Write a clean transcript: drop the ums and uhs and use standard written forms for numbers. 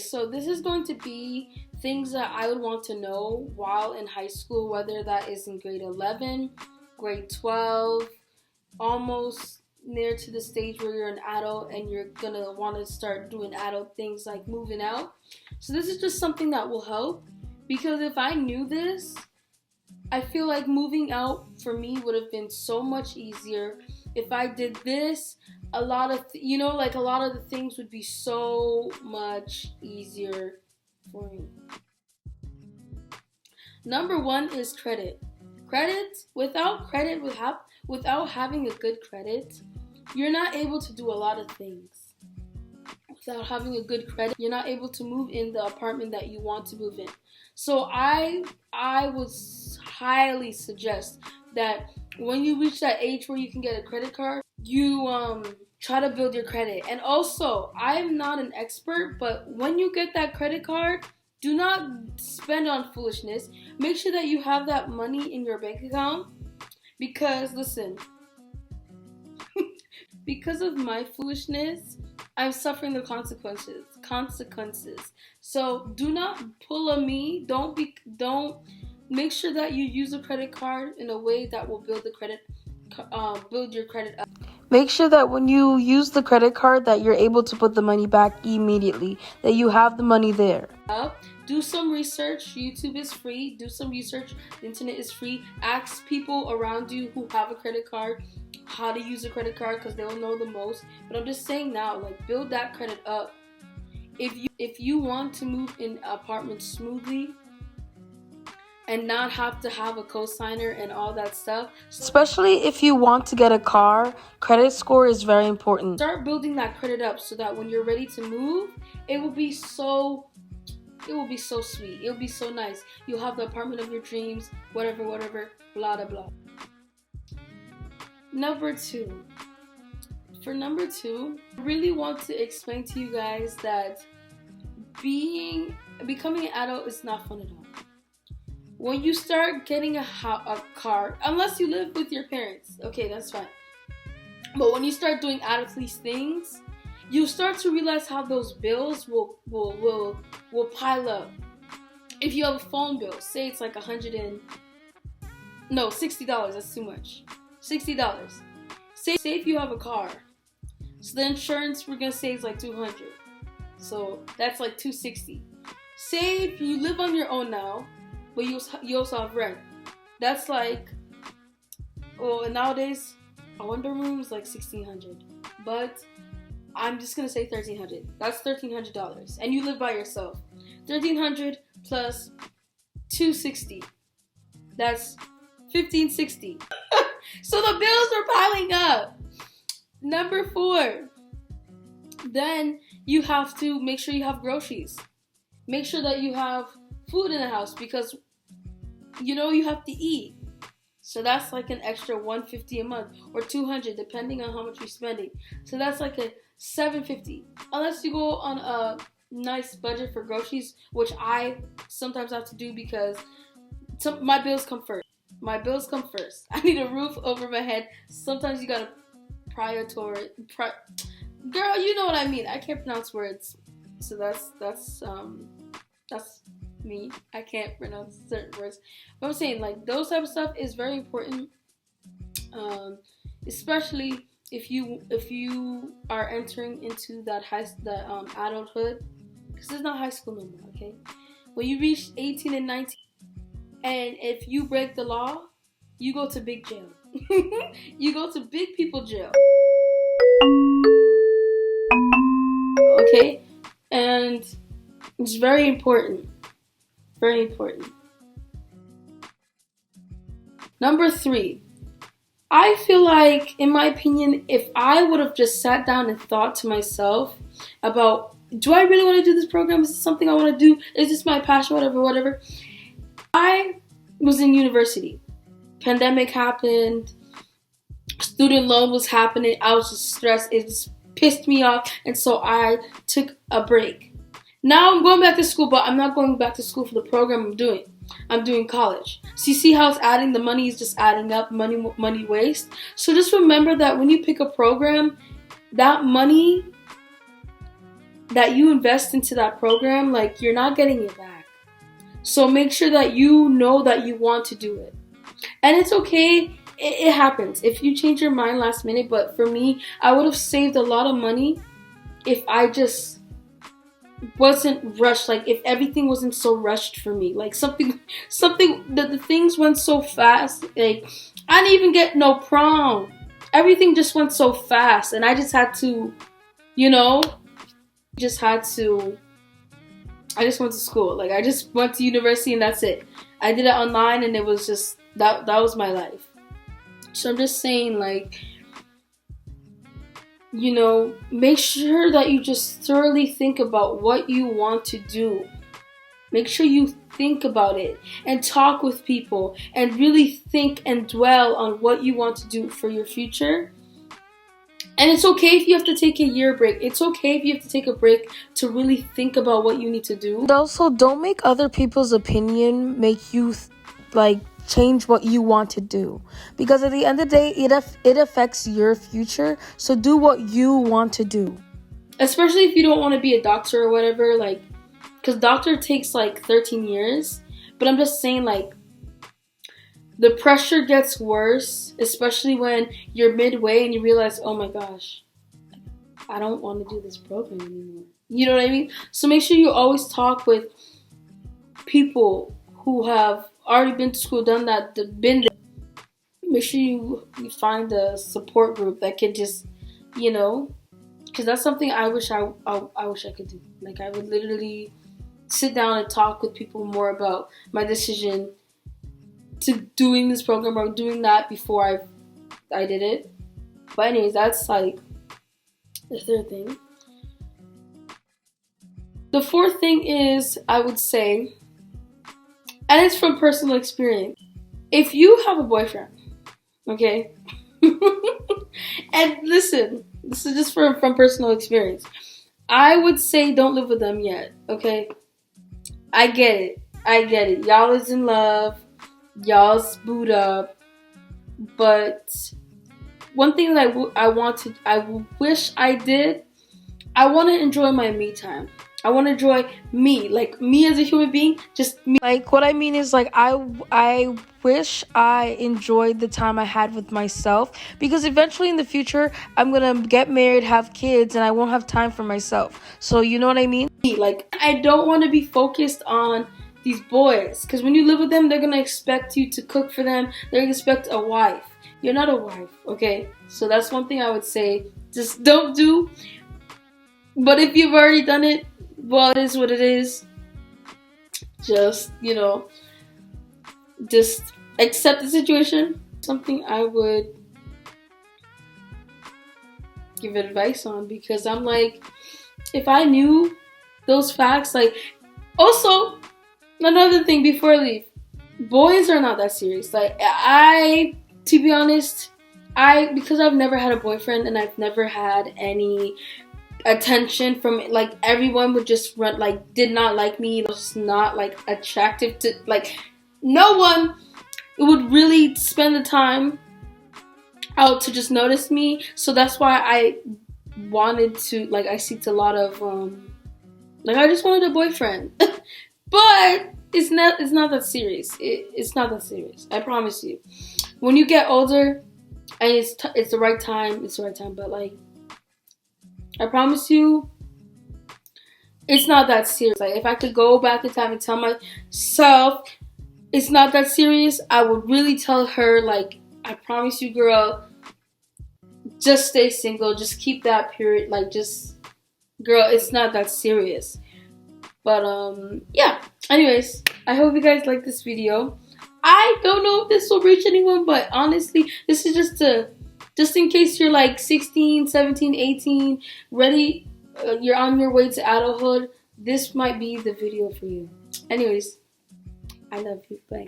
so this is going to be things that I would want to know while in high school, whether that is in grade 11, grade 12, almost near to the stage where you're an adult and you're gonna want to start doing adult things like moving out. So this is just something that will help, because if I knew this, I feel like moving out for me would have been so much easier. If I did this, a lot of the things would be so much easier for me. Number one is credit. Without having a good credit, you're not able to do a lot of things. Without having a good credit, you're not able to move in the apartment that you want to move in. So I would highly suggest that when you reach that age where you can get a credit card, you try to build your credit. And also, I'm not an expert, but when you get that credit card, do not spend on foolishness. Make sure that you have that money in your bank account, because listen, because of my foolishness, I'm suffering the consequences. So do not pull on me. Don't make sure that you use a credit card in a way that will build your credit up. Make sure that when you use the credit card that you're able to put the money back immediately, that you have the money there. Do some research. YouTube is free. Do some research. The internet is free. Ask people around you who have a credit card how to use a credit card, because they'll know the most. But I'm just saying now, like, build that credit up. If you want to move in apartments smoothly and not have to have a co-signer and all that stuff, especially if you want to get a car, credit score is very important. Start building that credit up so that when you're ready to move, it will be so sweet. It will be so nice. You'll have the apartment of your dreams, whatever, blah, blah, blah. Number two. For number two, I really want to explain to you guys that becoming an adult is not fun at all. When you start getting a car, unless you live with your parents, okay, that's fine. But when you start doing adult things, you start to realize how those bills will pile up. If you have a phone bill, say it's like $60. That's too much. $60. Say if you have a car, so the insurance we're gonna say is like $200. So that's like $260. Say if you live on your own now, but you also have rent. That's like, and nowadays a one-bedroom room is like $1,600. But I'm just gonna say $1,300. That's $1,300, and you live by yourself. $1,300 plus $260. That's $1,560. So the bills are piling up. Number 4. Then you have to make sure you have groceries. Make sure that you have food in the house, because you have to eat. So that's like an extra $150 a month or $200, depending on how much you're spending. So that's like a $750. Unless you go on a nice budget for groceries, which I sometimes have to do because my bills come first. I need a roof over my head. Sometimes you gotta prioritize. Girl, you know what I mean. I can't pronounce words, so that's me. I can't pronounce certain words. But I'm saying, like, those type of stuff is very important, especially if you are entering into that adulthood, because it's not high school no more. Okay, when you reach 18 and 19. And if you break the law, you go to big jail. You go to big people jail. Okay? And it's very important. Very important. Number 3. I feel like, in my opinion, if I would have just sat down and thought to myself about, do I really want to do this program? Is this something I want to do? Is this my passion? Whatever. I was in university. Pandemic happened. Student loan was happening. I was just stressed. It just pissed me off. And so I took a break. Now I'm going back to school, but I'm not going back to school for the program I'm doing. I'm doing college. So you see how it's adding? The money is just adding up. Money waste. So just remember that when you pick a program, that money that you invest into that program, like, you're not getting it back. So make sure that you know that you want to do it. And it's okay, it happens. If you change your mind last minute, but for me, I would have saved a lot of money if I just wasn't rushed, like if everything wasn't so rushed for me. Like the things went so fast. Like, I didn't even get no prom. Everything just went so fast, and I just had to, I just went to school. Like, I just went to university and that's it. I did it online and it was just, that was my life. So I'm just saying, like, make sure that you just thoroughly think about what you want to do. Make sure you think about it and talk with people and really think and dwell on what you want to do for your future. And it's okay if you have to take a year break. It's okay if you have to take a break to really think about what you need to do. And also, don't make other people's opinion make you change what you want to do, because at the end of the day, it affects your future. So do what you want to do. Especially if you don't want to be a doctor or whatever, like, because doctor takes like 13 years. But I'm just saying, like, the pressure gets worse, especially when you're midway and you realize, oh my gosh, I don't want to do this program anymore. You know what I mean? So make sure you always talk with people who have already been to school, done that, been there. Make sure you find a support group that can just, because that's something I wish I could do. Like, I would literally sit down and talk with people more about my decision to doing this program or doing that before I did it. But anyways, that's like the third thing. The fourth thing is, I would say, and it's from personal experience, if you have a boyfriend, okay, and listen, this is just from personal experience, I would say don't live with them yet, okay? I get it. Y'all is in love. Y'all's booed up. But one thing that I wish I did, I want to enjoy my me time. I want to enjoy me, like me as a human being, just me. Like, what I mean is, like, I wish I enjoyed the time I had with myself, because eventually in the future I'm gonna get married, have kids, and I won't have time for myself. So you know what I mean? Like, I don't want to be focused on these boys, because when you live with them, they're gonna expect you to cook for them. They're gonna expect a wife. You're not a wife, okay? So that's one thing I would say, just don't do. But if you've already done it, well, it is what it is. Just, just accept the situation. Something I would give advice on, because I'm like, if I knew those facts, like, also, another thing before I leave, boys are not that serious. Like, to be honest, because I've never had a boyfriend and I've never had any attention from, like, everyone would just run, like, did not like me, was not, like, attractive to, like, no one would really spend the time out to just notice me. So that's why I wanted to, like, I seeked a lot of, like, I just wanted a boyfriend. But it's not that serious. It's not that serious. I promise you. When you get older and it's the right time, it's the right time. But, like, I promise you, it's not that serious. Like, if I could go back in time and tell myself it's not that serious, I would really tell her, like, I promise you, girl, just stay single. Just keep that period. Like, just, girl, it's not that serious. But, yeah. Anyways, I hope you guys like this video. I don't know if this will reach anyone, but honestly, this is just in case you're like 16, 17, 18, ready, you're on your way to adulthood, this might be the video for you. Anyways, I love you. Bye.